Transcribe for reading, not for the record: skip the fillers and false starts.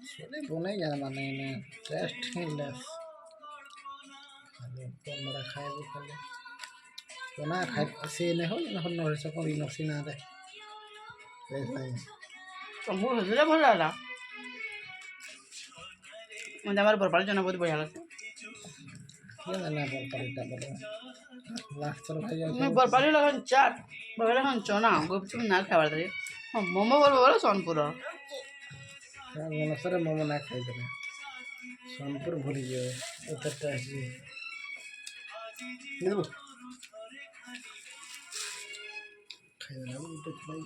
चले बनाई जाना माने ना टेस्ट ही लेस कौन बड़ा खाए भी खाले बना खाए से नहीं हो ना हो से कोई नसी ना दे नहीं সম্পূর্ণ হয়েছিল ভালো লাগলা মানে আমার বরপাল জন্য বহুত বঢ়িয়া লাগছে ये ना पर परिता पर लास्ट तर खाई मैं बरपाली लगन चाट बगल लगन चना गुपचुप ना खाবার दे मोमो बोल बोल सोनपुर मन सरे मोमो ना खाई दे सोनपुर भूल गए उतर टेस्ट ये खाई ना उतर खाई